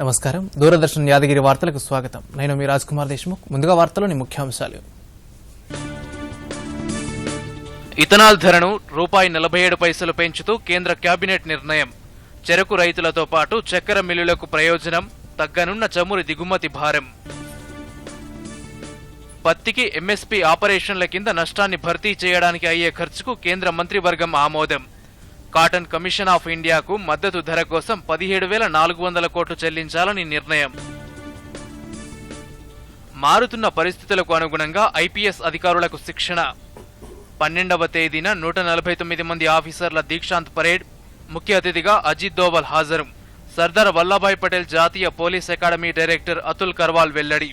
నమస్కారం. దూరదర్శన్ యాదగిరి వార్తలకు స్వాగతం. నేను మీ రాజ్ కుమార్ దేశ్ముఖ్. ముందుగా వార్తలోని ముఖ్యాంశాలు. ఇథనాల్ ధరను ₹47 పెంచుతూ కేంద్ర కేబినెట్ నిర్ణయం. చెరకు రైతులతో పాటు చక్కెర మిల్లులకు ప్రయోజనం. తగ్గనున్న చమురు దిగుమతి భారం. పత్తికి ఎంఎస్పీ ఆపరేషన్ల కింద నష్టాన్ని భర్తీ చేయడానికి అయ్యే ఖర్చుకు కేంద్ర మంత్రివర్గం ఆమోదం. కాటన్ కమిషన్ ఆఫ్ ఇండియాకు మద్దతు ధర కోసం 17,400 కోట్లు చెల్లించాలని నిర్ణయం. మారుతున్న పరిస్థితులకు అనుగుణంగా ఐపీఎస్ అధికారులకు శిక్షణ. 12వ తేదీన 149 మంది ఆఫీసర్ల దీక్షాంత్ పరేడ్. ముఖ్య అతిథిగా అజిత్ దోవల్ హాజరు. సర్దార్ వల్లభాయ్ పటేల్ జాతీయ police academy director Atul Karwal వెల్లడి.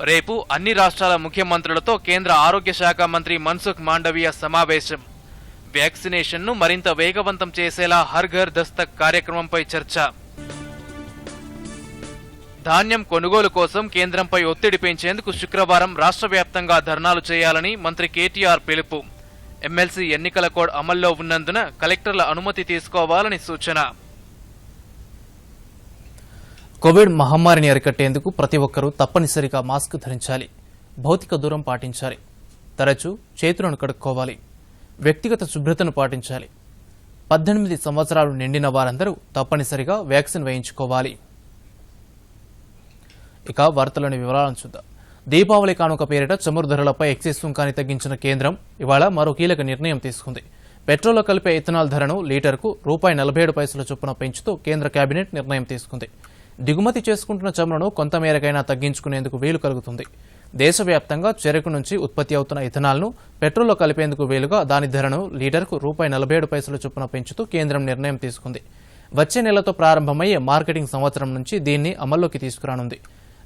రేపు అన్ని రాష్ట్రాల ముఖ్యమంత్రులతో కేంద్ర ఆరోగ్య శాఖ మంత్రి మన్సుఖ్ మాండవీయ సమావేశం. వ్యాక్సినేషన్ను మరింత వేగవంతం చేసేలా హర్ ఘర్ దస్తక్ కార్యక్రమంపై చర్చ. ధాన్యం కొనుగోలు కోసం కేంద్రంపై ఒత్తిడి పెంచేందుకు శుక్రవారం రాష్ట్ర వ్యాప్తంగా ధర్నాలు చేయాలని మంత్రి కేటీఆర్ పిలుపు. ఎమ్మెల్సీ ఎన్నికల కోడ్ అమల్లో ఉన్నందున కలెక్టర్ల అనుమతి తీసుకోవాలని సూచన. కోవిడ్ మహమ్మారిని అరికట్టేందుకు ప్రతి ఒక్కరూ తప్పనిసరిగా మాస్క్ ధరించాలి, భౌతిక దూరం పాటించాలి, తరచూ చేతులను కడుక్కోవాలి, వ్యక్తిగత శుభ్రతను పాటించాలి. 18 సంవత్సరాలు నిండిన వారందరూ తప్పనిసరిగా వ్యాక్సిన్ వేయించుకోవాలి. ఇక వార్తలోని వివరాలను చూద్దాం. దీపావళి కానుక పేరిట చమురు ధరలపై ఎక్సైజ్ సుంకాన్ని తగ్గించిన కేంద్రం ఇవాళ మరో కీలక నిర్ణయం తీసుకుంది. పెట్రోల్లో కలిపే ఇథనాల్ ధరను లీటర్కు ₹47 చొప్పున పెంచుతూ కేంద్ర కేబినెట్ నిర్ణయం తీసుకుంది. దిగుమతి చేసుకుంటున్న చమురును కొంతమేరకైనా తగ్గించుకునేందుకు వీలు కలుగుతుంది. దేశవ్యాప్తంగా చెరకు నుంచి ఉత్పత్తి అవుతున్న ఇథనాల్ను పెట్రోల్లో కలిపేందుకు వీలుగా దాని ధరను లీటర్కు ₹47 చొప్పున పెంచుతూ కేంద్రం నిర్ణయం తీసుకుంది. వచ్చే నెలతో ప్రారంభమయ్యే మార్కెటింగ్ సంవత్సరం నుంచి దీన్ని అమల్లోకి తీసుకురానుంది.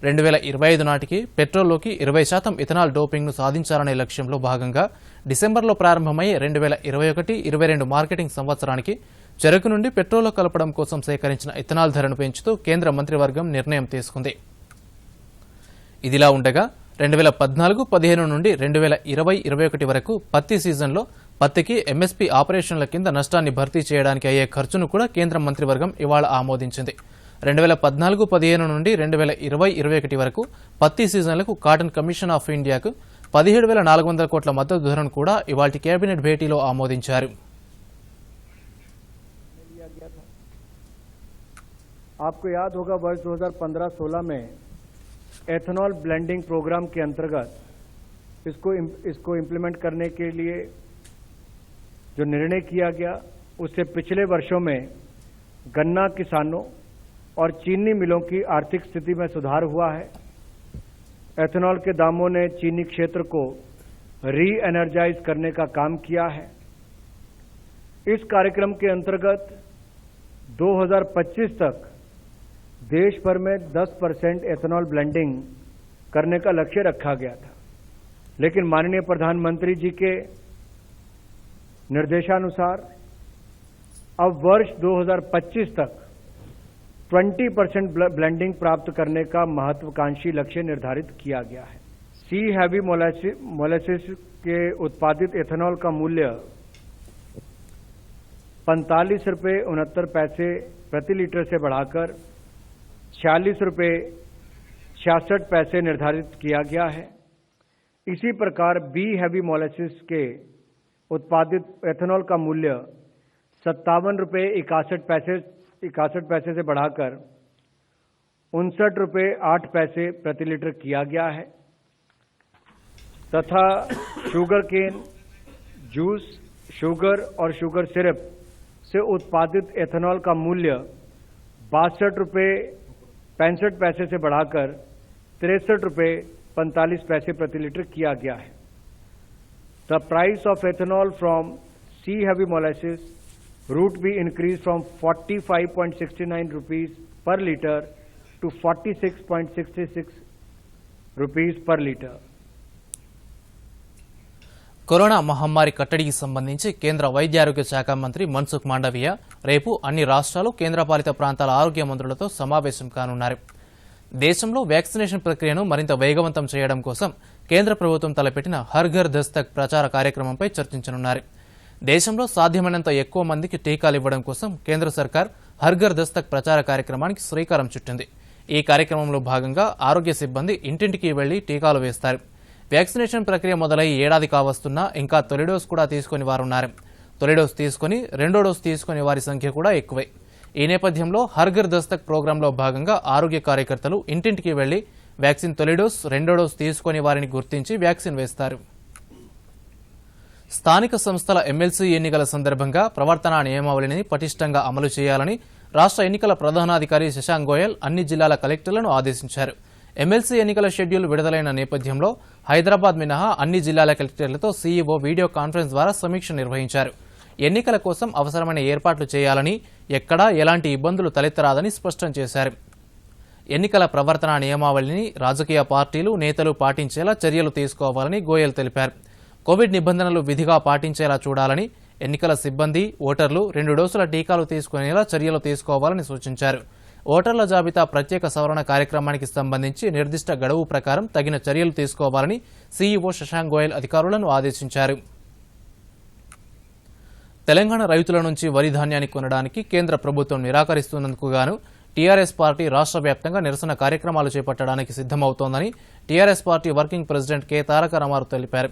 2025 నాటికి పెట్రోల్లోకి 20% ఇథనాల్ డోపింగ్ను సాధించాలనే లక్ష్యంలో భాగంగా డిసెంబర్లో ప్రారంభమయ్యే 2021-22 మార్కెటింగ్ సంవత్సరానికి చెరకు నుండి పెట్రోల్లో కలపడం కోసం సేకరించిన ఇథనాల్ ధరను పెంచుతూ కేంద్ర మంత్రివర్గం నిర్ణయం తీసుకుంది. ఇదిలా ఉండగా 2014-15 నుండి 2020-21 వరకు పత్తి సీజన్లో పత్తికి ఎంఎస్పీ ఆపరేషన్ల కింద నష్టాన్ని భర్తీ చేయడానికి అయ్యే ఖర్చును కూడా కేంద్ర మంత్రివర్గం ఇవాళ ఆమోదించింది. 2014-15 నుండి 2020-21 వరకు పత్తి సీజన్లకు కాటన్ కమిషన్ ఆఫ్ ఇండియాకు 17,400 కోట్ల మద్దతు ధరను కూడా ఇవాల్టి కేబినెట్ భేటీలో ఆమోదించారు. आपको याद होगा वर्ष 2015-16 में एथेनॉल ब्लेंडिंग प्रोग्राम के अंतर्गत इसको इम्प्लीमेंट करने के लिए जो निर्णय किया गया, उससे पिछले वर्षों में गन्ना किसानों और चीनी मिलों की आर्थिक स्थिति में सुधार हुआ है. एथेनॉल के दामों ने चीनी क्षेत्र को री एनर्जाइज करने का काम किया है. इस कार्यक्रम के अंतर्गत 2025 तक देश भर में 10% एथेनॉल ब्लेंडिंग करने का लक्ष्य रखा गया था, लेकिन माननीय प्रधानमंत्री जी के निर्देशानुसार अब वर्ष 2025 तक 20% ब्लेंडिंग प्राप्त करने का महत्वाकांक्षी लक्ष्य निर्धारित किया गया है. सी हैवी मोलेसिस के उत्पादित एथेनॉल का मूल्य ₹45.69 प्रति लीटर से बढ़ाकर ₹46.66 निर्धारित किया गया है. इसी प्रकार बी हैवी मोलेसिस के उत्पादित एथेनॉल का मूल्य ₹57.61 से बढ़ाकर ₹59.08 प्रति लीटर किया गया है तथा शुगर केन जूस, शुगर और शुगर सिरप से उत्पादित एथेनॉल का मूल्य ₹62.65 से बढ़ाकर ₹63.45 प्रति लीटर किया गया है. The price of ethanol from C heavy molasses route be increased from ₹45.69 per liter to ₹46.66 per liter. Corona మహమ్మారి కట్టడికి సంబంధించి కేంద్ర వైద్య ఆరోగ్య శాఖ మంత్రి మన్సుఖ్ మాండవీయ రేపు అన్ని రాష్ట్రాలు కేంద్రపాలిత ప్రాంతాల ఆరోగ్య మంత్రులతో సమావేశం కానున్నారు. దేశంలో వ్యాక్సినేషన్ ప్రక్రియను మరింత వేగవంతం చేయడం కోసం కేంద్ర ప్రభుత్వం తలపెట్టిన హర్ ఘర్ దస్తక్ ప్రచార కార్యక్రమంపై చర్చించనున్నారు. దేశంలో సాధ్యమైనంత ఎక్కువ మందికి టీకాలు ఇవ్వడం కోసం కేంద్ర సర్కార్ హర్ఘర్ దస్తక్ ప్రచార కార్యక్రమానికి శ్రీకారం చుట్టింది. ఈ కార్యక్రమంలో భాగంగా ఆరోగ్య సిబ్బంది ఇంటింటికి వెళ్లి టీకాలు వేస్తారు. వ్యాక్సినేషన్ ప్రక్రియ మొదలై ఏడాది కావస్తున్నా ఇంకా తొలి డోస్ కూడా తీసుకుని వారున్నారు. తొలి డోస్ తీసుకుని రెండో డోస్ తీసుకునే వారి సంఖ్య కూడా ఎక్కువే. ఈ నేపథ్యంలో హర్ఘర్ దస్తక్ ప్రోగ్రాంలో భాగంగా ఆరోగ్య కార్యకర్తలు ఇంటింటికి వెళ్లి వ్యాక్సిన్ తొలి డోస్ రెండో డోస్ తీసుకుని వారిని గుర్తించి వ్యాక్సిన్ వేస్తారు. స్థానిక సంస్థల ఎమ్మెల్సీ ఎన్నికల సందర్భంగా ప్రవర్తనా నియమావళిని పటిష్టంగా అమలు చేయాలని రాష్ట్ర ఎన్నికల ప్రధానాధికారి శశాంక్ గోయల్ అన్ని జిల్లాల కలెక్టర్లను ఆదేశించారు. ఎమ్మెల్సీ ఎన్నికల షెడ్యూల్ విడుదలైన నేపథ్యంలో హైదరాబాద్ మినహా అన్ని జిల్లాల కలెక్టర్లతో సీఈఓ వీడియో కాన్ఫరెన్స్ ద్వారా సమీక్ష నిర్వహించారు. ఎన్నికల కోసం అవసరమైన ఏర్పాట్లు చేయాలని, ఎక్కడా ఎలాంటి ఇబ్బందులు తలెత్తరాదని స్పష్టం చేశారు. ఎన్నికల ప్రవర్తనా నియమావళిని రాజకీయ పార్టీలు, నేతలు పాటించేలా చర్యలు తీసుకోవాలని గోయల్ తెలిపారు. కోవిడ్ నిబంధనలు విధిగా పాటించేలా చూడాలని, ఎన్నికల సిబ్బంది, ఓటర్లు 2 డోసుల టీకాలు తీసుకునేలా చర్యలు తీసుకోవాలని సూచించారు. ఓటర్ల జాబితా ప్రత్యేక సవరణ కార్యక్రమానికి సంబంధించి నిర్దిష్ట గడువు ప్రకారం తగిన చర్యలు తీసుకోవాలని సీఈఓ శశాంక్ గోయల్ అధికారులను ఆదేశించారు. తెలంగాణ రైతుల నుంచి వరి ధాన్యాన్ని కొనడానికి కేంద్ర ప్రభుత్వం నిరాకరిస్తున్నందుకు గాను టీఆర్ఎస్ పార్టీ రాష్ట్ర వ్యాప్తంగా నిరసన కార్యక్రమాలు చేపట్టడానికి సిద్దమవుతోందని TRS party working president K Taraka Rama Rao తెలిపారు.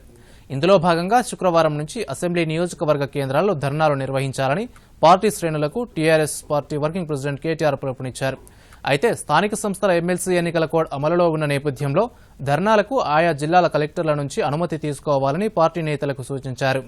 ఇందులో భాగంగా శుక్రవారం నుంచి అసెంబ్లీ నియోజకవర్గ కేంద్రాల్లో ధర్నాలు నిర్వహించాలని పార్టీ శ్రేణులకు TRS party working president KTR పిలుపునిచ్చారు. అయితే స్థానిక సంస్థల ఎమ్మెల్సీ ఎన్నికల కోడ్ అమలులో ఉన్న నేపథ్యంలో ధర్నాలకు ఆయా జిల్లాల కలెక్టర్ల నుంచి అనుమతి తీసుకోవాలని పార్టీ నేతలకు సూచించారు.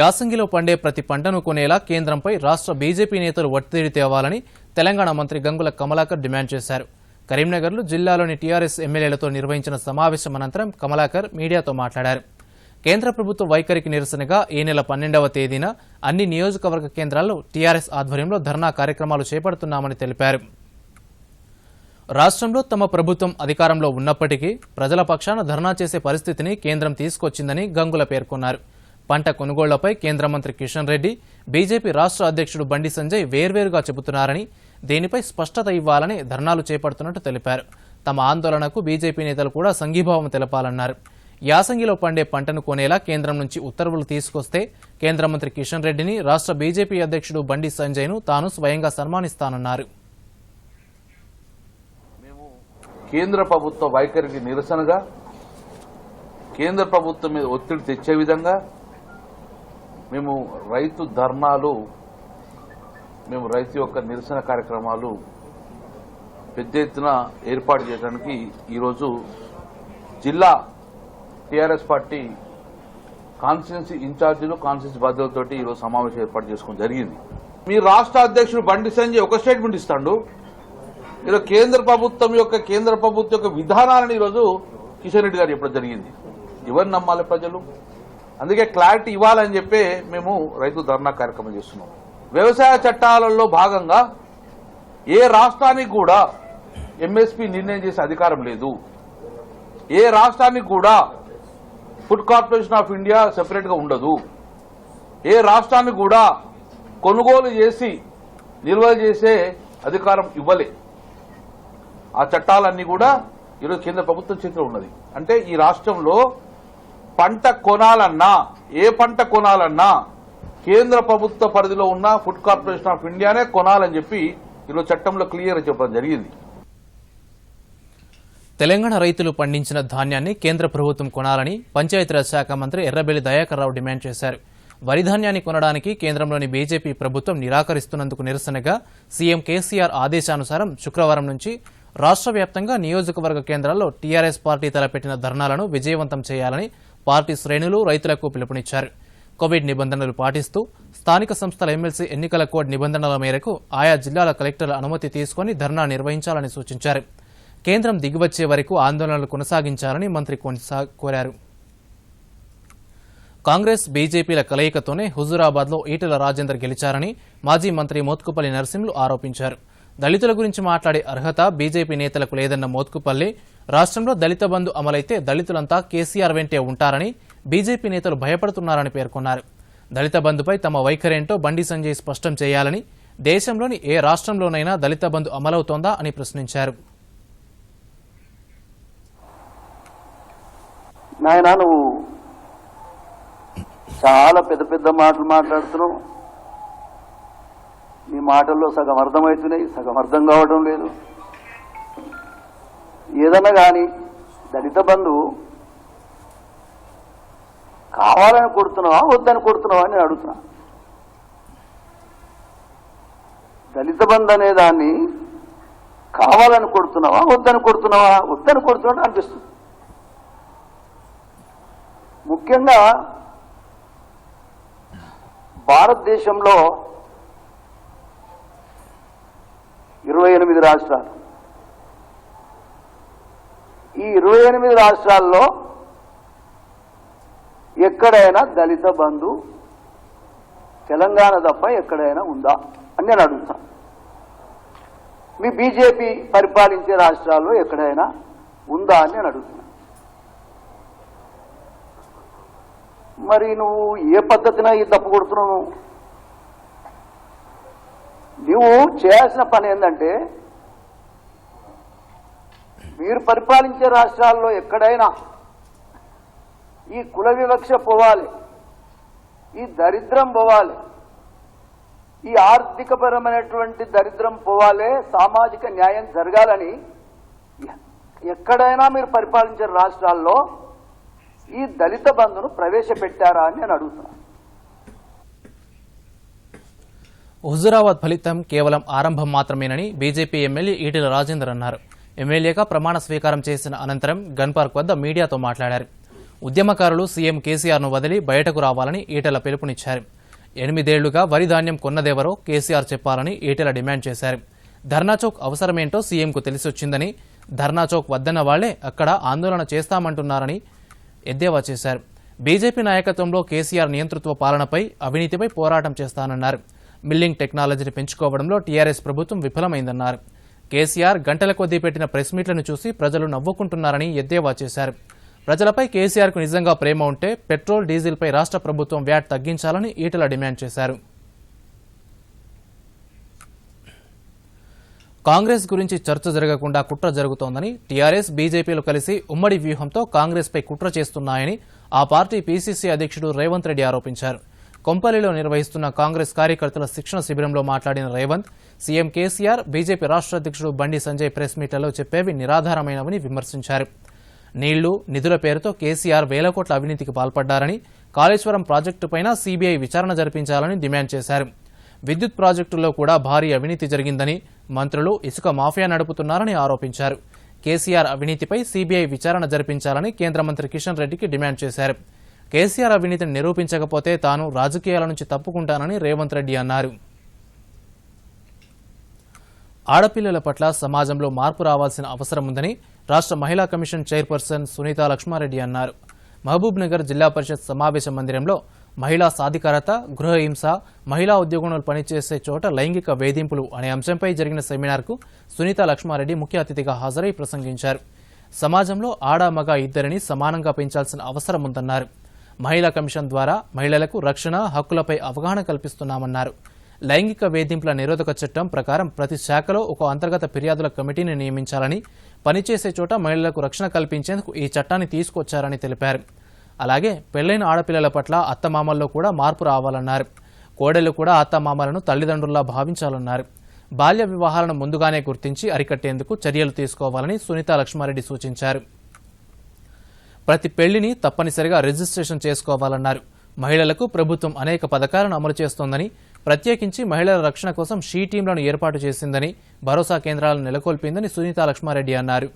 యాసంగిలో పండే ప్రతి పంటను కొనేలా కేంద్రంపై రాష్ట్ర బీజేపీ నేతలు ఒత్తిడి తేవాలని తెలంగాణ మంత్రి గంగుల కమలాకర్ డిమాండ్ చేశారు. కరీంనగర్లో జిల్లాలోని టీఆర్ఎస్ ఎమ్మెల్యేలతో నిర్వహించిన సమావేశం అనంతరం కమలాకర్ మీడియాతో మాట్లాడారు. కేంద్ర ప్రభుత్వ వైఖరికి నిరసనగా ఈ నెల 12వ తేదీన అన్ని నియోజకవర్గ కేంద్రాల్లో టీఆర్ఎస్ ఆధ్వర్యంలో ధర్నా కార్యక్రమాలు చేపడుతున్నామని తెలిపారు. రాష్ట్రంలో తమ ప్రభుత్వం అధికారంలో ఉన్నప్పటికీ ప్రజల పక్షాన ధర్నా చేసే పరిస్థితిని కేంద్రం తీసుకొచ్చిందని గంగుల పేర్కొన్నారు. పంట కొనుగోళ్లపై కేంద్ర మంత్రి కిషన్ రెడ్డి, బీజేపీ రాష్ట్ర అధ్యక్షుడు బండి సంజయ్ వేర్వేరుగా చెబుతున్నారని, దీనిపై స్పష్టత ఇవ్వాలని ధర్నాలు చేపడుతున్నట్టు తెలిపారు. తమ ఆందోళనకు బీజేపీ నేతలు కూడా సంఘీభావం తెలపాలన్నారు. యాసంగిలో పండే పంటను కొనేలా కేంద్రం నుంచి ఉత్తర్వులు తీసుకొస్తే కేంద్ర మంత్రి కిషన్ రెడ్డిని, రాష్ట్ర బీజేపీ అధ్యక్షుడు బండి సంజయ్ను తాను స్వయంగా సన్మానిస్తానన్నారు. మేము కేంద్ర ప్రభుత్వ వైఖరికి నిరసనగా, కేంద్ర ప్రభుత్వం మీద ఒత్తిడి తెచ్చే విధంగా మేము రైతు ధర్నాలు, మేము రైతు యొక్క నిరసన కార్యక్రమాలు పెద్ద ఎత్తున ఏర్పాటు చేయడానికి ఈరోజు జిల్లా టీఆర్ఎస్ పార్టీ కాన్స్టిట్యున్సీ ఇన్ఛార్జీలు, కాన్స్టిట్యున్సీ బాధ్యులతోటి ఈరోజు సమావేశం ఏర్పాటు చేసుకోవడం జరిగింది. మీ రాష్ట్ర అధ్యక్షుడు బండి సంజయ్ ఒక స్టేట్మెంట్ ఇస్తాడు. ఈరోజు కేంద్ర ప్రభుత్వం యొక్క విధానాలను ఈరోజు కిషన్ రెడ్డి గారు చెప్పడం జరిగింది. ఎవరు నమ్మాలి ప్రజలు? అందుకే క్లారిటీ ఇవ్వాలని చెప్పి మేము రైతు ధర్నా కార్యక్రమం చేస్తున్నాం. వ్యవసాయ చట్టాలలో భాగంగా ఏ రాష్ట్రానికి కూడా ఎంఎస్పీ నిర్ణయం చేసే అధికారం లేదు. ఏ రాష్ట్రానికి కూడా food corporation of India separate గా ఉండదు. ఏ రాష్ట్రానికి కూడా కొనుగోలు చేసి నిల్వ చేసే అధికారం ఇవ్వలే. ఆ చట్టాలన్నీ కూడా ఈరోజు కేంద్ర ప్రభుత్వం చేతిలో ఉన్నది. అంటే ఈ రాష్ట్రంలో పంట కొనాలన్నా, ఏ పంట కొనాలన్నా కేంద్ర ప్రభుత్వ పరిధిలో ఉన్న ఫుడ్ కార్పొరేషన్ ఆఫ్ ఇండియానే కొనాలని చెప్పి ఈరోజు చట్టంలో క్లియర్ చెప్పడం జరిగింది. తెలంగాణ రైతులు పండించిన ధాన్యాన్ని కేంద్ర ప్రభుత్వం కొనాలని పంచాయతీరాజ్ శాఖ మంత్రి ఎర్రబెల్లి దయాకర్ రావు డిమాండ్ చేశారు. వరి ధాన్యాన్ని కొనడానికి కేంద్రంలోని బీజేపీ ప్రభుత్వం నిరాకరిస్తున్నందుకు నిరసనగా సీఎం కేసీఆర్ ఆదేశానుసారం శుక్రవారం నుంచి రాష్ట్ర వ్యాప్తంగా నియోజకవర్గ కేంద్రాల్లో టీఆర్ఎస్ పార్టీ తలపెట్టిన ధర్నాలను విజయవంతం చేయాలని పార్టీ శ్రేణులు రైతులకు పిలుపునిచ్చారు. కోవిడ్ నిబంధనలు పాటిస్తూ స్థానిక సంస్థల ఎమ్మెల్సీ ఎన్నికల కోడ్ నిబంధనల మేరకు ఆయా జిల్లాల కలెక్టర్ల అనుమతి తీసుకుని ధర్నా నిర్వహించాలని సూచించారు. కేంద్రం దిగివచ్చే వరకు ఆందోళనలు కొనసాగించాలని మంత్రి కోరారు. కాంగ్రెస్ బీజేపీల కలయికతోనే హుజూరాబాద్లో ఈటెల రాజేందర్ గెలిచారని మాజీ మంత్రి మోత్కుపల్లి నరసింహులు ఆరోపించారు. దళితుల గురించి మాట్లాడే అర్హత బీజేపీ నేతలకు లేదన్న మోత్కుపల్లి, రాష్ట్రంలో దళిత బంధు అమలైతే దళితులంతా కేసీఆర్ వెంటే ఉంటారని బీజేపీ నేతలు భయపడుతున్నారని పేర్కొన్నారు. దళిత బంధుపై తమ వైఖరేంటో బండి సంజయ్ స్పష్టం చేయాలని, దేశంలోని ఏ రాష్ట్రంలోనైనా దళిత బంధు అమలవుతోందా అని ప్రశ్నించారు. నాయన నువ్వు చాలా పెద్ద పెద్ద మాటలు మాట్లాడుతున్నావు. మాటల్లో సగం అర్థమవుతున్నాయి, సగం అర్థం కావడం లేదు. ఏదన్నా కానీ దళిత బంధు కావాలని కొడుతున్నావా వద్దని కొడుతున్నావా అని నేను అడుగుతున్నా. దళిత బంధు అనే దాన్ని కావాలని కొడుతున్నావా వద్దని కొడుతున్నావా? వద్దని కొడుతున్నట్టు అనిపిస్తుంది. ముఖ్యంగా భారతదేశంలో 28 రాష్ట్రాలు, ఈ 28 రాష్ట్రాల్లో ఎక్కడైనా దళిత బంధు తెలంగాణ తప్ప ఎక్కడైనా ఉందా అని నేను అడుగుతాను. మీ బీజేపీ పరిపాలించే రాష్ట్రాల్లో ఎక్కడైనా ఉందా అని నేను అడుగుతున్నా. మరి నువ్వు ఏ పద్ధతిన ఈ తప్పు కొడుతున్నావు? నువ్వు చేయాల్సిన పని ఏంటంటే మీరు పరిపాలించే రాష్ట్రాల్లో ఎక్కడైనా ఈ కుల వివక్ష పోవాలి, ఈ దరిద్రం పోవాలి, ఈ ఆర్థికపరమైనటువంటి దరిద్రం పోవాలి, సామాజిక న్యాయం జరగాలని ఎక్కడైనా మీరు పరిపాలించే రాష్ట్రాల్లో ఈ దళిత బంధును ప్రవేశపెట్టారా అని నేను అడుగుతున్నాను. హుజురాబాద్ ఫలితం కేవలం ఆరంభం మాత్రమేనని బీజేపీ ఎమ్మెల్యే ఈటెల రాజేందర్ అన్నారు. ఎమ్మెల్యేగా ప్రమాణ స్వీకారం చేసిన అనంతరం గన్ పార్క్ వద్ద మీడియాతో మాట్లాడారు. ఉద్యమకారులు సీఎం కేసీఆర్ను వదిలి బయటకు రావాలని ఈటెల పిలుపునిచ్చారు. 8 ఏళ్లుగా వరి ధాన్యం కొన్నదెవరో కేసీఆర్ చెప్పాలని ఈటెల డిమాండ్ చేశారు. ధర్నాచౌక్ అవసరమేంటో సీఎంకు తెలిసొచ్చిందని, ధర్నాచౌక్ వద్దన్న వాళ్లే అక్కడ ఆందోళన చేస్తామంటున్నారని ఎద్దేవా చేశారు. బీజేపీ నాయకత్వంలో కేసీఆర్ నియంతృత్వ పాలనపై, అవినీతిపై పోరాటం చేస్తానన్నారు. మిల్లింగ్ టెక్నాలజీని పెంచుకోవడంలో టీఆర్ఎస్ ప్రభుత్వం విఫలమైందన్నారు. కేసీఆర్ గంటల కొద్దీ పెట్టిన ప్రెస్ మీట్లను చూసి ప్రజలు నవ్వుకుంటున్నారని ఎద్దేవా చేశారు. ప్రజలపై కేసీఆర్కు నిజంగా ప్రేమ ఉంటే పెట్రోల్, డీజిల్పై రాష్ట్ర ప్రభుత్వం వ్యాట్ తగ్గించాలని ఈటెల డిమాండ్ చేశారు. కాంగ్రెస్ గురించి చర్చ జరగకుండా కుట్ర జరుగుతోందని, టీఆర్ఎస్, బీజేపీలు కలిసి ఉమ్మడి వ్యూహంతో కాంగ్రెస్పై కుట్ర చేస్తున్నాయని ఆ పార్టీ పీసీసీ అధ్యక్షుడు రేవంత్ రెడ్డి ఆరోపించారు. కొంపల్లిలో నిర్వహిస్తున్న కాంగ్రెస్ కార్యకర్తల శిక్షణ శిబిరంలో మాట్లాడిన రేవంత్, సీఎం కేసీఆర్, బీజేపీ రాష్ట్ర అధ్యక్షుడు బండి సంజయ్ ప్రెస్ మీట్లలో చెప్పేవి నిరాధారమైనవని విమర్శించారు. నీళ్లు, నిధుల పేరుతో కేసీఆర్ వేల కోట్ల అవినీతికి పాల్పడ్డారని, కాళేశ్వరం ప్రాజెక్టుపైన సీబీఐ విచారణ జరిపించాలని డిమాండ్ చేశారు. విద్యుత్ ప్రాజెక్టుల్లో కూడా భారీ అవినీతి జరిగిందని, మంత్రులు ఇసుక మాఫియా నడుపుతున్నారని ఆరోపించారు. కేసీఆర్ అవినీతిపై సీబీఐ విచారణ జరిపించాలని కేంద్ర మంత్రి కిషన్ రెడ్డికి డిమాండ్ చేశారు. కేసీఆర్ అవినీతిని నిరూపించకపోతే తాను రాజకీయాల నుంచి తప్పుకుంటానని రేవంత్ రెడ్డి అన్నారు. ఆడపిల్లల పట్ల సమాజంలో మార్పు రావాల్సిన అవసరం ఉందని రాష్ట్ర మహిళా కమిషన్ చైర్పర్సన్ సునీతా లక్ష్మారెడ్డి అన్నారు. మహబూబ్ నగర్ జిల్లా పరిషత్ సమావేశ మందిరంలో మహిళా సాధికారత, గృహహింస, మహిళా ఉద్యోగులు పనిచేసే చోట లైంగిక వేధింపులు అనే అంశంపై జరిగిన సెమినార్కు సునీతా లక్ష్మారెడ్డి ముఖ్య అతిథిగా హాజరై ప్రసంగించారు. సమాజంలో ఆడ, మగ ఇద్దరిని సమానంగా పెంచాల్సిన అవసరం ఉందన్నారు. మహిళా కమిషన్ ద్వారా మహిళలకు రక్షణ, హక్కులపై అవగాహన కల్పిస్తున్నామన్నారు. లైంగిక వేధింపుల నిరోధక చట్టం ప్రకారం ప్రతి శాఖలో ఒక అంతర్గత ఫిర్యాదుల కమిటీని నియమించాలని, పనిచేసే చోట మహిళలకు రక్షణ కల్పించేందుకు ఈ చట్టాన్ని తీసుకొచ్చారని తెలిపారు. అలాగే పెళ్లైన ఆడపిల్లల పట్ల అత్తమామల్లో కూడా మార్పు రావాలన్నారు. కోడళ్లు కూడా అత్తమామలను తల్లిదండ్రుల్లా భావించాలన్నారు. బాల్య వివాహాలను ముందుగానే గుర్తించి అరికట్టేందుకు చర్యలు తీసుకోవాలని సునీతా లక్ష్మారెడ్డి సూచించారు. ప్రతి పెళ్లిని తప్పనిసరిగా రిజిస్ట్రేషన్ చేసుకోవాలన్నారు. మహిళలకు ప్రభుత్వం అనేక పథకాలను అమలు చేస్తోందని, ప్రత్యేకించి మహిళల రక్షణ కోసం షీ టీంలను ఏర్పాటు చేసిందని, భరోసా కేంద్రాలను నెలకొల్పిందని సునీతా లక్ష్మారెడ్డి అన్నారు.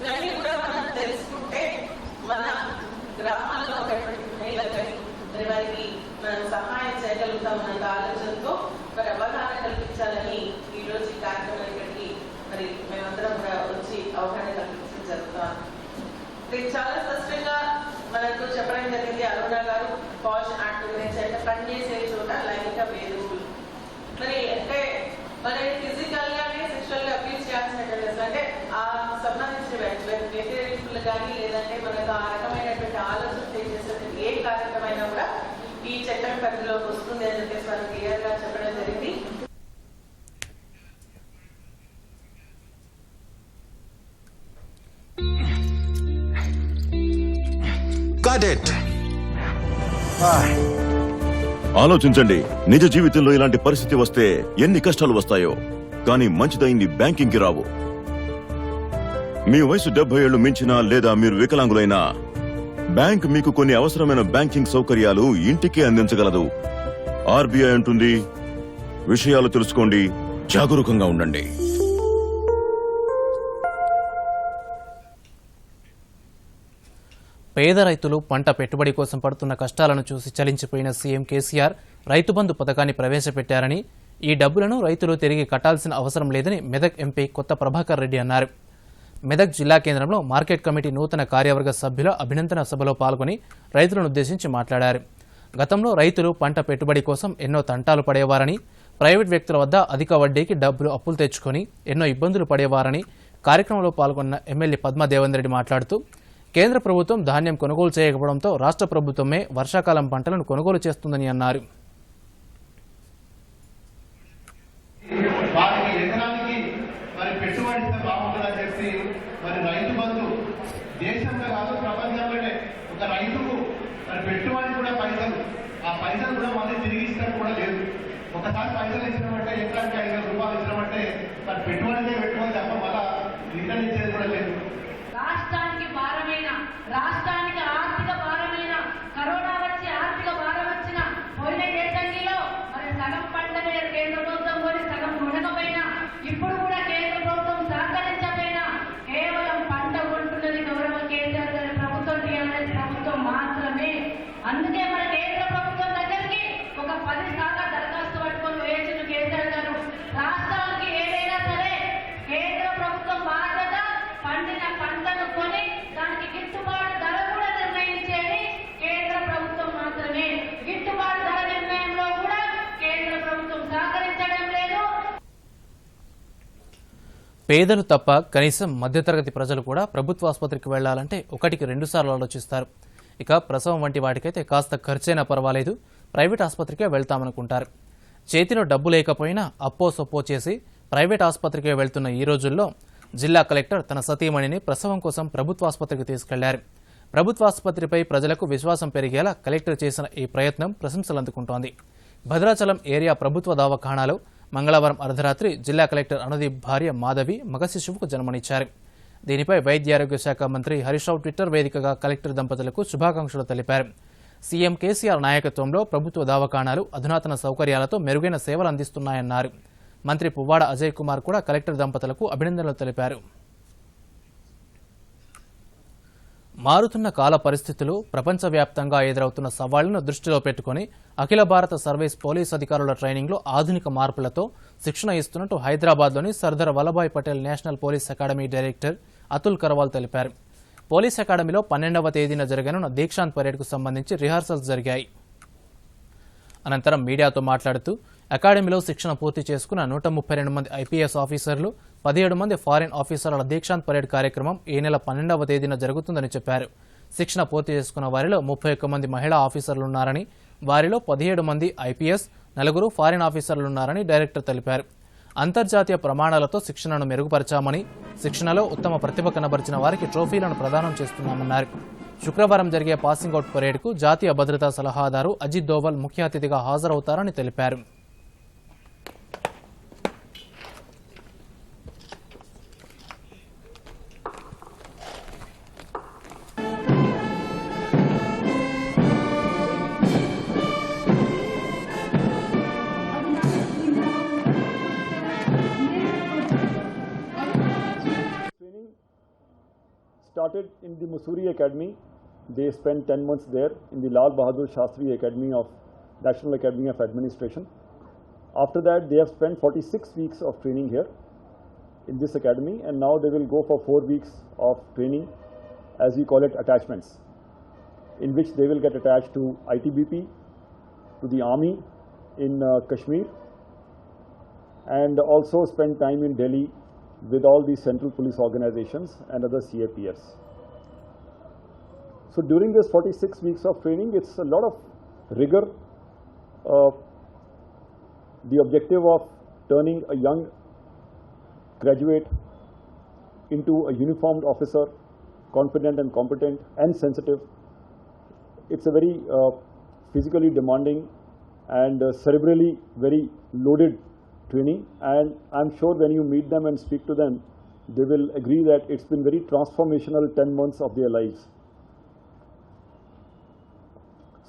ఇవన్నీ కూడా మనం తెలుసుకుంటే మన గ్రామాల్లో మరి వారికి మనం సహాయం చేయగలుగుతామన్న ఆలోచనతో మరి అవగాహన కల్పించాలని ఈ రోజు ఈ కార్యక్రమం ఇక్కడికి మరి మేమందరం కూడా వచ్చి అవగాహన కల్పించడం జరుగుతాం. చాలా స్పష్టంగా మనకు చెప్పడం జరిగింది అరుణ గారు పాష్ యాక్ట్ గురించి. అంటే పనిచేసే చోట లైంగిక వేధింపులు మరి అంటే మన ఫిజికల్ గానే సెక్షువల్ గా అబ్యూస్ చేయాల్సినటువంటి అంటే ఆలోచనలు కానీ లేదంటే మనకు ఆ రకమైనటువంటి ఆలోచన చేసేటువంటి ఏ కార్యక్రమైనా కూడా ఈ చట్టం పరిధిలోకి వస్తుంది అని చెప్పేసి వాళ్ళు క్లియర్గా చెప్పడం జరిగింది. ఆలోచించండి, నిజ జీవితంలో ఇలాంటి పరిస్థితి వస్తే ఎన్ని కష్టాలు వస్తాయో. కానీ మంచిదైంది బ్యాంకింగ్ కి రావు. మీ వయసు 70 ఏళ్లు మించినా లేదా మీరు వికలాంగులైనా బ్యాంక్ మీకు కొన్ని అవసరమైన బ్యాంకింగ్ సౌకర్యాలు ఇంటికే అందించగలదు. ఆర్బీఐ అంటుంది, విషయాలు తెలుసుకోండి, జాగరూకంగా ఉండండి. పేద రైతులు పంట పెట్టుబడి కోసం పడుతున్న కష్టాలను చూసి చలించిపోయిన సీఎం కేసీఆర్ రైతు బంధు పథకాన్ని ప్రవేశపెట్టారని, ఈ డబ్బులను రైతులు తిరిగి కట్టాల్సిన అవసరం లేదని మెదక్ ఎంపీ కొత్త ప్రభాకర్ రెడ్డి అన్నారు. మెదక్ జిల్లా కేంద్రంలో మార్కెట్ కమిటీ నూతన కార్యవర్గ సభ్యుల అభినందన సభలో పాల్గొని రైతులను ఉద్దేశించి మాట్లాడారు. గతంలో రైతులు పంట పెట్టుబడి కోసం ఎన్నో తంటాలు పడేవారని, ప్రైవేట్ వ్యక్తుల వద్ద అధిక వడ్డీకి డబ్బులు అప్పులు తెచ్చుకొని ఎన్నో ఇబ్బందులు పడేవారని కార్యక్రమంలో పాల్గొన్న ఎమ్మెల్యే పద్మా దేవేందర్ రెడ్డి మాట్లాడుతూ, కేంద్ర ప్రభుత్వం ధాన్యం కొనుగోలు చేయకపోవడంతో రాష్ట్ర ప్రభుత్వమే వర్షాకాలం పంటలను కొనుగోలు చేస్తుందని అన్నారు. వారికి ఎకరానికి మరి పెట్టుబడి ఇస్తే బాగుంటుందని చెప్పి మరి రైతు బంధు దేశంలో కాదు ప్రపంచంలోనే ఒక రైతుకు మరి పెట్టుబడి కూడా పైసలు, ఆ పైసలు కూడా మళ్ళీ తిరిగి ఇష్టం కూడా లేదు. ఒకసారి పైసలు ఇచ్చినామంటే ఎకరానికి 5,000 రూపాయలు ఇచ్చినామంటే మరి పెట్టుబడికే పెట్టుబడి తప్ప మళ్ళా రిటర్న్ ఇచ్చేది కూడా లేదు. రాష్ట్రానికి భారమైన, రాష్ట్రానికి ఆర్థిక భారమైన, కరోనా వచ్చి ఆర్థిక భారం వచ్చిన పోయిన ఏటంగిలో మరి సగం పంటనే కేంద్ర ప్రభుత్వం కొని సగం మునకపోయినా, ఇప్పుడు కూడా కేంద్ర ప్రభుత్వం సహకరించకపోయినా కేవలం పంట కొంటున్నది గౌరవ కేసీఆర్ గారి ప్రభుత్వం, టీఆర్ఎస్ ప్రభుత్వం మాత్రమే. అందుకే మన కేంద్ర ప్రభుత్వం దగ్గరికి ఒక 10 శాఖ దరఖాస్తు పట్టుకొని వేసిన కేసీఆర్ గారు, రాష్ట్రానికి ఏదైనా సరే కేంద్ర ప్రభుత్వం బాధ్యత పండిన పంటను కొని దానికి గిట్టుబాటు ధర కూడా నిర్ణయించేది కేంద్ర ప్రభుత్వం మాత్రమే. గిట్టుబాటు ధర నిర్ణయంలో కూడా కేంద్ర ప్రభుత్వం సహకరించడం లేదు. పేదలు తప్ప కనీసం మధ్యతరగతి ప్రజలు కూడా ప్రభుత్వ ఆసుపత్రికి వెళ్లాలంటే 1కి 2 సార్లు ఆలోచిస్తారు. ఇక ప్రసవం వంటి వాటికైతే కాస్త ఖర్చైనా పర్వాలేదు, ప్రైవేట్ ఆసుపత్రికే వెళ్తామనుకుంటారు. చేతిలో డబ్బు లేకపోయినా అప్పో సొప్పో చేసి ప్రైవేట్ ఆసుపత్రికే వెళ్తున్న ఈ రోజుల్లో జిల్లా కలెక్టర్ తన సతీమణిని ప్రసవం కోసం ప్రభుత్వ ఆసుపత్రికి తీసుకెళ్లారు. ప్రభుత్వ ఆసుపత్రిపై ప్రజలకు విశ్వాసం పెరిగేలా కలెక్టర్ చేసిన ఈ ప్రయత్నం ప్రశంసలు అందుకుంటోంది. భద్రాచలం ఏరియా ప్రభుత్వ దవాఖానాలో మంగళవారం అర్ధరాత్రి జిల్లా కలెక్టర్ అనుదీప్ భార్య మాధవి మగ శిశువుకు జన్మనిచ్చారు. దీనిపై వైద్యారోగ్య శాఖ మంత్రి హరీష్ రావు ట్విట్టర్ వేదికగా కలెక్టర్ దంపతులకు శుభాకాంక్షలు తెలిపారు. సీఎం కేసీఆర్ నాయకత్వంలో ప్రభుత్వ దవాఖానాలు అధునాతన సౌకర్యాలతో మెరుగైన సేవలు అందిస్తున్నాయన్నారు. మంత్రి పువ్వాడ అజయ్ కుమార్ కూడా కలెక్టర్ దంపతులకు అభినందనలు తెలిపారు. మారుతున్న కాల పరిస్థితులు, ప్రపంచవ్యాప్తంగా ఎదురవుతున్న సవాళ్లను దృష్టిలో పెట్టుకుని అఖిల భారత సర్వీస్ పోలీస్ అధికారుల ట్రైనింగ్లో ఆధునిక మార్పులతో శిక్షణ ఇస్తున్నట్టు హైదరాబాద్లోని Sardar Vallabhbhai Patel national police academy director Atul Karwal తెలిపారు. పోలీస్ అకాడమీలో 12వ తేదీన జరగనున్న దీక్షాంత్ పరేడ్కు సంబంధించి రిహార్సల్స్ జరిగాయి. అనంతరం మీడియాతో మాట్లాడుతూ, అకాడమీలో శిక్షణ పూర్తి చేసుకున్న 132 మంది ఐపీఎస్ ఆఫీసర్లు, 17 మంది ఫారిన్ ఆఫీసర్ల దీక్షాంత్ పరేడ్ కార్యక్రమం ఈ నెల 12వ తేదీన జరుగుతుందని చెప్పారు. శిక్షణ పూర్తి చేసుకున్న వారిలో 31 మంది మహిళా ఆఫీసర్లున్నారని, వారిలో 17 మంది ఐపీఎస్, 4 ఫారిన్ ఆఫీసర్లున్నారని డైరెక్టర్ తెలిపారు. అంతర్జాతీయ ప్రమాణాలతో శిక్షణను మెరుగుపరచామని, శిక్షణలో ఉత్తమ ప్రతిభ కనబరిచిన వారికి ట్రోఫీలను ప్రదానం చేస్తున్నామన్నారు. శుక్రవారం జరిగే పాసింగ్ అవుట్ పరేడ్కు జాతీయ భద్రతా సలహాదారు అజిత్ దోవల్ ముఖ్య అతిథిగా హాజరవుతారని తెలిపారు. Started in the Mussoorie Academy. They spent 10 months there in the Lal Bahadur Shastri Academy of National Academy of Administration. After that, they have spent 46 weeks of training here in this academy, and now they will go for 4 weeks of training, as we call it attachments, in which they will get attached to ITBP, to the army in Kashmir, and also spend time in Delhi with all these central police organizations and other CAPFs. So during this 46 weeks of training, it's a lot of rigor. The objective of turning a young graduate into a uniformed officer, confident and competent and sensitive. It's a very physically demanding and cerebrally very loaded training, and I'm sure when you meet them and speak to them, they will agree that it's been very transformational 10 months of their lives.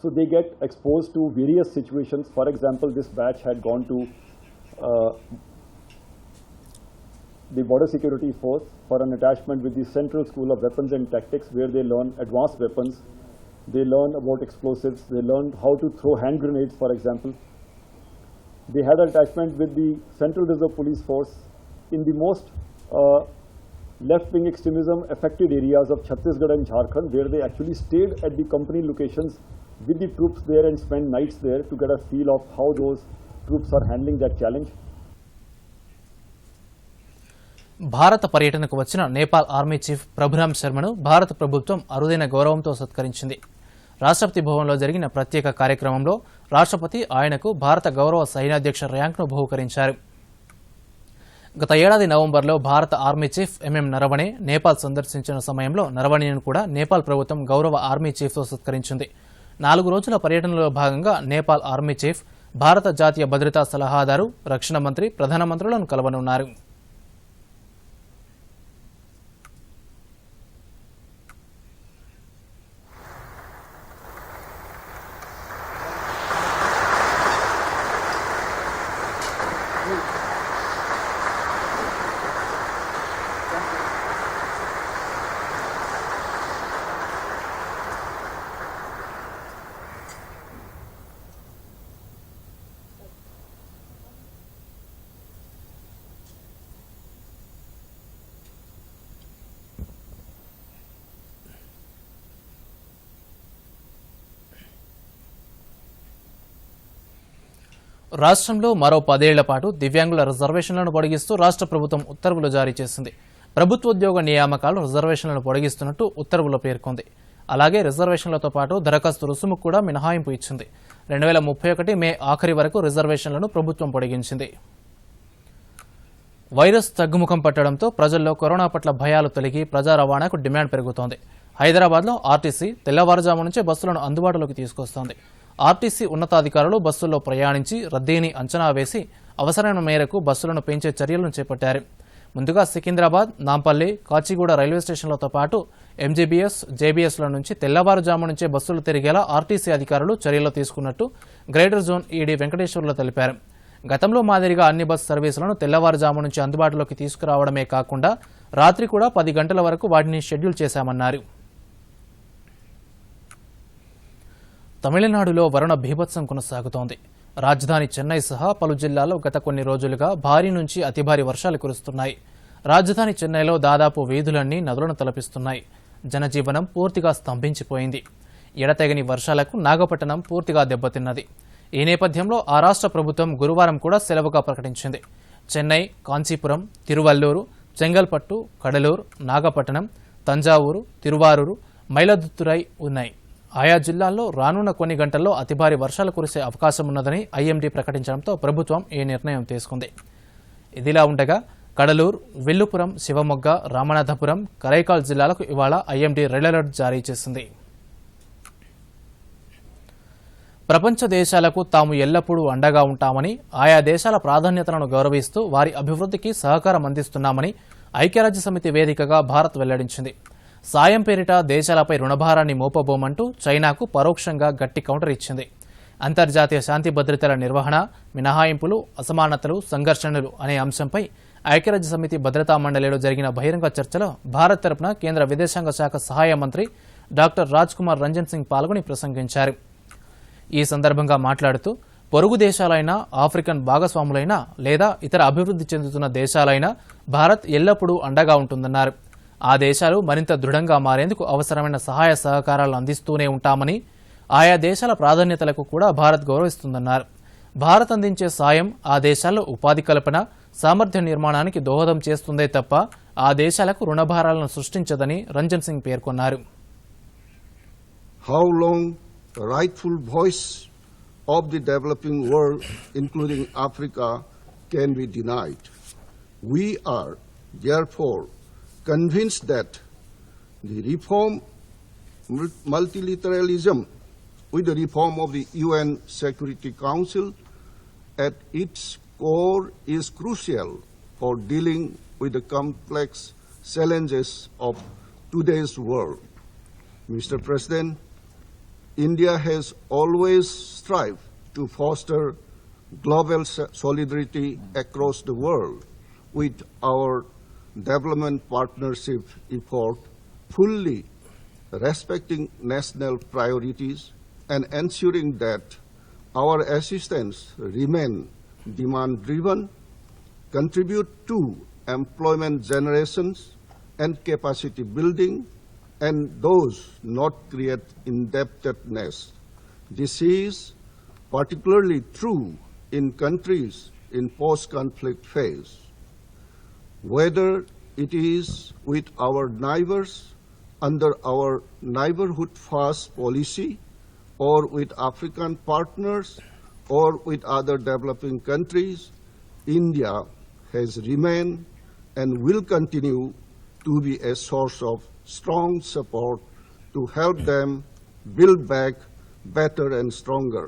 So they get exposed to various situations. For example, this batch had gone to the Border Security Force for an attachment with the Central School of Weapons and Tactics, where they learn advanced weapons, they learn about explosives, they learned how to throw hand grenades, for example. They had an attachment with the Central Reserve Police Force in the most left-wing extremism affected areas of Chhattisgarh and Jharkhand, where they actually stayed at the company locations with the troops there and spent nights there to get a feel of how those troops are handling that challenge. భారత పర్యటనకు వచ్చిన Nepal army chief Prabhuram శర్మను భారత ప్రభుత్వం అరుదైన గౌరవంతో సత్కరించింది. రాష్ట్రపతి భవన్లో జరిగిన ప్రత్యేక కార్యక్రమంలో రాష్ట్రపతి ఆయనకు భారత గౌరవ సైన్యాధ్యక్ష ర్యాంక్ను బహూకరించారు. గత ఏడాది నవంబర్లో భారత army chief MM Naravane Nepal సందర్శించిన సమయంలో నరవణేను కూడా నేపాల్ ప్రభుత్వం గౌరవ ఆర్మీ చీఫ్తో సత్కరించింది. 4 రోజుల పర్యటనలో భాగంగా నేపాల్ ఆర్మీ చీఫ్ భారత జాతీయ భద్రతా సలహాదారు, రక్షణ మంత్రి, ప్రధానమంత్రులను కలవనున్నారు. రాష్ట్రంలో మరో 10 ఏళ్ల పాటు దివ్యాంగుల రిజర్వేషన్లను పొడిగిస్తూ రాష్ట్ర ప్రభుత్వం ఉత్తర్వులు జారీ చేసింది. ప్రభుత్వోద్యోగ నియామకాలు రిజర్వేషన్లను పొడిగిస్తున్నట్టు ఉత్తర్వులో పేర్కొంది. అలాగే రిజర్వేషన్లతో పాటు దరఖాస్తు రుసుముకు కూడా మినహాయింపు ఇచ్చింది. 2031 మే ఆఖరి వరకు రిజర్వేషన్లను ప్రభుత్వం పొడిగించింది. వైరస్ తగ్గుముఖం పట్టడంతో ప్రజల్లో కరోనా పట్ల భయాలు తొలగి ప్రజా రవాణాకు డిమాండ్ పెరుగుతోంది. హైదరాబాద్లో ఆర్టీసీ తెల్లవారుజాము నుంచే బస్సులను అందుబాటులోకి తీసుకొస్తోంది. ఆర్టీసీ ఉన్నతాధికారులు బస్సుల్లో ప్రయాణించి రద్దీని అంచనా వేసి అవసరమైన మేరకు బస్సులను పెంచే చర్యలను చేపట్టారు. ముందుగా సికింద్రాబాద్, నాంపల్లి, కాచిగూడ రైల్వే స్టేషన్లతో పాటు ఎంజీబీఎస్, జేబీఎస్ల నుంచి తెల్లవారుజాము నుంచే బస్సులు తిరిగేలా ఆర్టీసీ అధికారులు చర్యలు తీసుకున్నట్టు గ్రేటర్ జోన్ ఈడీ వెంకటేశ్వర్లు తెలిపారు. గతంలో మాదిరిగా అన్ని బస్సు సర్వీసులను తెల్లవారుజాము నుంచి అందుబాటులోకి తీసుకురావడమే కాకుండా రాత్రి కూడా 10 గంటల వరకు వాటిని షెడ్యూల్ చేశామన్నారు. తమిళనాడులో వరుణ బీభత్సం కొనసాగుతోంది. రాజధాని చెన్నై సహా పలు జిల్లాల్లో గత కొన్ని రోజులుగా భారీ నుంచి అతి భారీ వర్షాలు కురుస్తున్నాయి. రాజధాని చెన్నైలో దాదాపు వీధులన్నీ నదులను తలపిస్తున్నాయి. జనజీవనం పూర్తిగా స్తంభించిపోయింది. ఎడతెగని వర్షాలకు నాగపట్టణం పూర్తిగా దెబ్బతిన్నది. ఈ నేపథ్యంలో ఆ రాష్ట్ర ప్రభుత్వం గురువారం కూడా సెలవుగా ప్రకటించింది. చెన్నై, కాంచీపురం, తిరువల్లూరు, చెంగల్పట్టు, కడలూరు, నాగపట్టణం, తంజావూరు, తిరువారూరు, మైలదుత్తురై ఉన్నాయి. ఆయా జిల్లాల్లో రానున్న కొన్ని గంటల్లో అతి భారీ వర్షాలు కురిసే అవకాశం ఉన్నదని ఐఎండీ ప్రకటించడంతో ప్రభుత్వం ఈ నిర్ణయం తీసుకుంది. ఇదిలా ఉండగా కడలూరు, విల్లుపురం, శివమొగ్గ, రామనాథపురం, కరైకాల్ జిల్లాలకు ఇవాళ ఐఎండీ రెడ్ అలర్ట్ జారీ చేసింది. ప్రపంచ దేశాలకు తాము ఎల్లప్పుడూ అండగా ఉంటామని, ఆయా దేశాల ప్రాధాన్యతలను గౌరవిస్తూ వారి అభివృద్ధికి సహకారం అందిస్తున్నామని ఐక్యరాజ్యసమితి వేదికగా భారత్ వెల్లడించింది. సాయం పేరిట దేశాలపై రుణభారాన్ని మోపబోమంటూ చైనాకు పరోక్షంగా గట్టి కౌంటర్ ఇచ్చింది. అంతర్జాతీయ శాంతి భద్రతల నిర్వహణ, మినహాయింపులు, అసమానతలు, సంఘర్షణలు అనే అంశంపై ఐక్యరాజ్యసమితి భద్రతా మండలిలో జరిగిన బహిరంగ చర్చలో భారత్ తరపున కేంద్ర విదేశాంగ శాఖ సహాయ మంత్రి డాక్టర్ రాజ్ కుమార్ రంజన్ సింగ్ పాల్గొని ప్రసంగించారు. ఈ సందర్భంగా మాట్లాడుతూ పొరుగు దేశాలైనా, ఆఫ్రికన్ భాగస్వాములైనా లేదా ఇతర అభివృద్ధి చెందుతున్న దేశాలైనా భారత్ ఎల్లప్పుడూ అండగా ఉంటుందన్నారు. ఆ దేశాలు మరింత దృఢంగా మారేందుకు అవసరమైన సహాయ సహకారాలను అందిస్తూనే ఉంటామని, ఆయా దేశాల ప్రాధాన్యతలకు కూడా భారత్ గౌరవిస్తుందన్నారు. భారత్ అందించే సాయం ఆ దేశాల్లో ఉపాధి కల్పన, సామర్థ్య నిర్మాణానికి దోహదం చేస్తుందే తప్ప ఆ దేశాలకు రుణభారాలను సృష్టించదని రంజన్ సింగ్ పేర్కొన్నారు. how long the rightful voice of the developing world, including Africa, can be denied. We are therefore convinced that the reform multilateralism with the reform of the UN Security Council at its core is crucial for dealing with the complex challenges of today's world. Mr. President, India has always strived to foster global solidarity across the world with our development partnership effort fully respecting national priorities and ensuring that our assistance remain demand-driven, contribute to employment generations and capacity building, and those not create indebtedness. This is particularly true in countries in post-conflict phase. Whether it is with our neighbors under our neighborhood first policy, or with African partners, or with other developing countries, India has remained and will continue to be a source of strong support to help them build back better and stronger.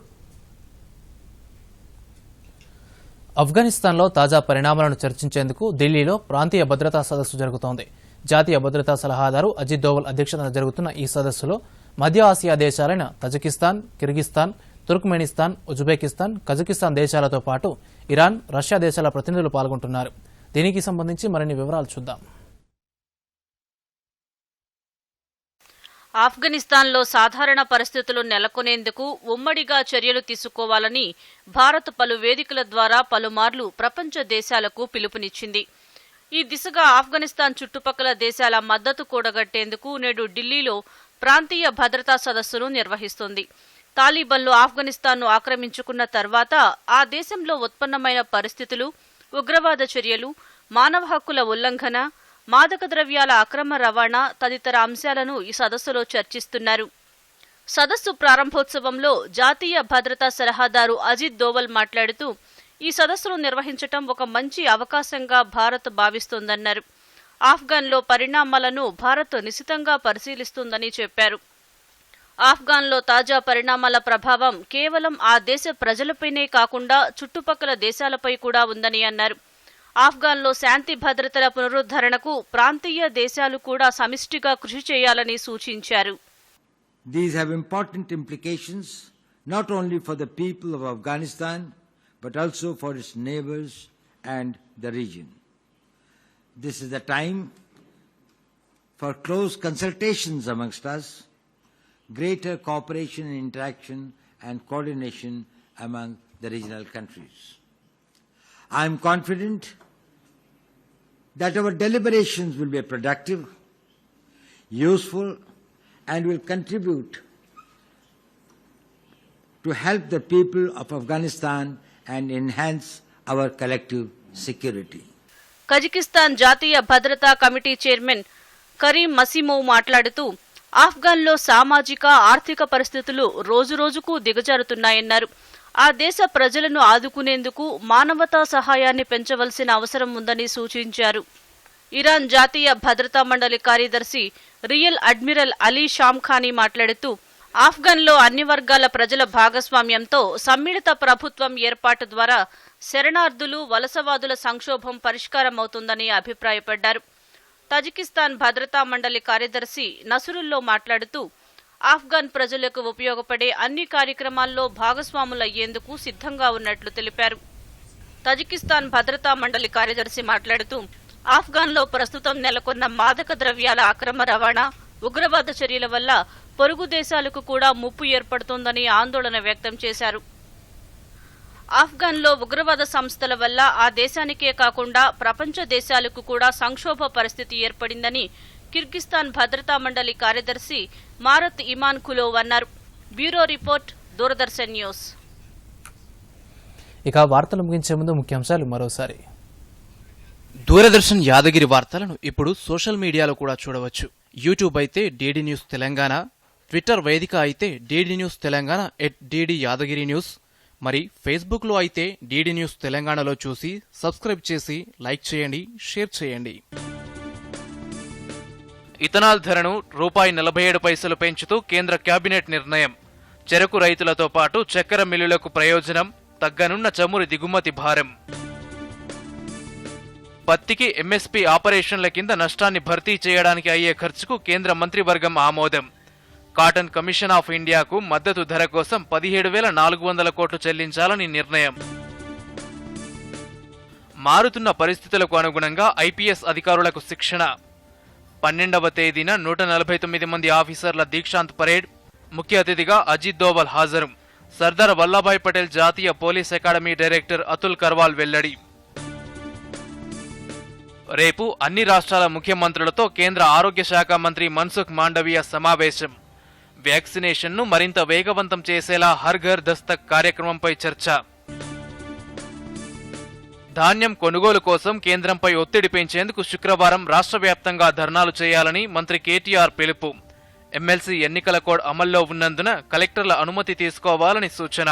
ఆఫ్ఘనిస్తాన్లో తాజా పరిణామాలను చర్చించేందుకు ఢిల్లీలో ప్రాంతీయ భద్రతా సదస్సు జరుగుతోంది. జాతీయ భద్రతా సలహాదారు అజిత్ దోవల్ అధ్యక్షతన జరుగుతున్న ఈ సదస్సులో మధ్య ఆసియా దేశాలైన Tajikistan, Kyrgyzstan, Turkmenistan, Uzbekistan, Kazakhstan దేశాలతో పాటు ఇరాన్, రష్యా దేశాల ప్రతినిధులు పాల్గొంటున్నారు. దీనికి సంబంధించి మరిన్ని వివరాలు చూద్దాం. ఆఫ్ఘనిస్తాన్లో సాధారణ పరిస్థితులు నెలకొనేందుకు ఉమ్మడిగా చర్యలు తీసుకోవాలని భారత్ పలు వేదికల ద్వారా పలుమార్లు ప్రపంచ దేశాలకు పిలుపునిచ్చింది. ఈ దిశగా ఆఫ్ఘనిస్తాన్ చుట్టుపక్కల దేశాల మద్దతు కూడగట్టేందుకు నేడు ఢిల్లీలో ప్రాంతీయ భద్రతా సదస్సును నిర్వహిస్తోంది. తాలిబాన్లు ఆఫ్ఘనిస్తాన్ను ఆక్రమించుకున్న తర్వాత ఆ దేశంలో ఉత్పన్నమైన పరిస్థితులు, ఉగ్రవాద చర్యలు, మానవ హక్కుల ఉల్లంఘన, మాదక ద్రవ్యాల అక్రమ రవాణా తదితర అంశాలను ఈ సదస్సులో చర్చిస్తున్నారు. సదస్సు ప్రారంభోత్సవంలో జాతీయ భద్రతా సలహాదారు అజిత్ దోవల్ మాట్లాడుతూ ఈ సదస్సును నిర్వహించడం ఒక మంచి అవకాశంగా భారత్ భావిస్తోందన్నారు. ఆఫ్ఘన్లో పరిణామాలను భారత్ నిశితంగా పరిశీలిస్తుందని చెప్పారు. ఆఫ్ఘన్లో తాజా పరిణామాల ప్రభావం కేవలం ఆ దేశ ప్రజలపైనే కాకుండా చుట్టుపక్కల దేశాలపై కూడా ఉందని అన్నారు. ఆఫ్ఘన్లో శాంతి భద్రతల పునరుద్ధరణకు ప్రాంతీయ దేశాలు కూడా సమిష్టిగా కృషి చేయాలని సూచించారు. These have important implications not only for the people of Afghanistan but also for its neighbors and the region. This is the time for close consultations amongst us, greater cooperation and interaction and coordination among the regional countries. I am confident that our deliberations will be productive, useful, and will contribute to help the people of Afghanistan and enhance our collective security. Kazakhstan జాతీయ భద్రతా committee chairman Karim మసీమోవ్ మాట్లాడుతూ ఆఫ్ఘన్లో సామాజిక, ఆర్థిక పరిస్థితులు రోజురోజుకు దిగజారుతున్నాయన్నారు. ఆ దేశ ప్రజలను ఆదుకునేందుకు మానవతా సహాయాన్ని పెంచవలసిన అవసరం ఉందని సూచించారు. ఇరాన్ జాతీయ భద్రతా మండలి కార్యదర్శి రియల్ అడ్మిరల్ అలీ షామ్ఖానీ మాట్లాడుతూ ఆఫ్ఘన్లో అన్ని వర్గాల ప్రజల భాగస్వామ్యంతో సమ్మిళిత ప్రభుత్వం ఏర్పాటు ద్వారా శరణార్థులు, వలసవాదుల సంక్షోభం పరిష్కారమవుతుందని అభిప్రాయపడ్డారు. తజికిస్తాన్ భద్రతా మండలి కార్యదర్శి నసురుల్లో మాట్లాడుతూ ఆఫ్ఘన్ ప్రజలకు ఉపయోగపడే అన్ని కార్యక్రమాల్లో భాగస్వాములయ్యేందుకు సిద్ధంగా ఉన్నట్లు తెలిపారు. తజికిస్తాన్ భద్రతా మండలి కార్యదర్శి మాట్లాడుతూ ఆఫ్ఘన్లో ప్రస్తుతం నెలకొన్న మాదక ద్రవ్యాల అక్రమ రవాణా, ఉగ్రవాద చర్యల వల్ల పొరుగు దేశాలకు కూడా ముప్పు ఏర్పడుతోందని ఆందోళన వ్యక్తం చేశారు. ఆఫ్ఘన్లో ఉగ్రవాద సంస్థల వల్ల ఆ దేశానికే కాకుండా ప్రపంచ దేశాలకు కూడా సంక్షోభ పరిస్థితి ఏర్పడిందని కిర్గిస్తాన్ భద్రతా మండలి కార్యదర్శి మారత్ ఇమాన్ కులోవ్ అన్నారు. Bureau report, Doordarshan news. ఇక వార్తలు ముగించే ముందు ముఖ్యాంశాలు మరోసారి. దూరదర్శన్ యాదగిరి వార్తలను ఇప్పుడు సోషల్ మీడియాలో కూడా చూడవచ్చు. యూట్యూబ్ అయితే డీడీ న్యూస్ తెలంగాణ, ట్విట్టర్ వేదిక అయితే DD news Telangana @DD Yadagiri news, మరి ఫేస్బుక్లో అయితే డీడీ న్యూస్ తెలంగాణలో చూసి సబ్స్క్రైబ్ చేసి లైక్ చేయండి, షేర్ చేయండి. ఇథనాల్ ధరను ₹47 పెంచుతూ కేంద్ర కేబినెట్ నిర్ణయం. చెరకు రైతులతో పాటు చక్కెర మిల్లులకు ప్రయోజనం, తగ్గనున్న చమురు దిగుమతి భారం. పత్తికి MSP ఆపరేషన్ల కింద నష్టాన్ని భర్తీ చేయడానికి అయ్యే ఖర్చుకు కేంద్ర మంత్రివర్గం ఆమోదం. కాటన్ కమిషన్ ఆఫ్ ఇండియాకు మద్దతు ధర కోసం 17,400 కోట్లు చెల్లించాలని నిర్ణయం. మారుతున్న పరిస్థితులకు అనుగుణంగా IPS అధికారులకు శిక్షణ. 12వ తేదీన 149 మంది ఆఫీసర్ల దీక్షాంత్ పరేడ్. ముఖ్య అతిథిగా అజిత్ దోవల్ హాజరు. సర్దార్ వల్లభాయ్ పటేల్ జాతీయ police academy director Atul Karwal వెల్లడి. రేపు అన్ని రాష్ట్రాల ముఖ్యమంత్రులతో కేంద్ర ఆరోగ్య శాఖ మంత్రి మన్సుఖ్ మాండవీయ సమావేశం. వ్యాక్సినేషన్ను మరింత వేగవంతం చేసేలా హర్ ఘర్ దస్తక్ కార్యక్రమంపై చర్చ. ధాన్యం కొనుగోలు కోసం కేంద్రంపై ఒత్తిడి పెంచేందుకు శుక్రవారం రాష్ట్ర వ్యాప్తంగా ధర్నాలు చేయాలని మంత్రి కేటీఆర్ పిలుపు. MLC ఎన్నికల కోడ్ అమల్లో ఉన్నందున కలెక్టర్ల అనుమతి తీసుకోవాలని సూచన.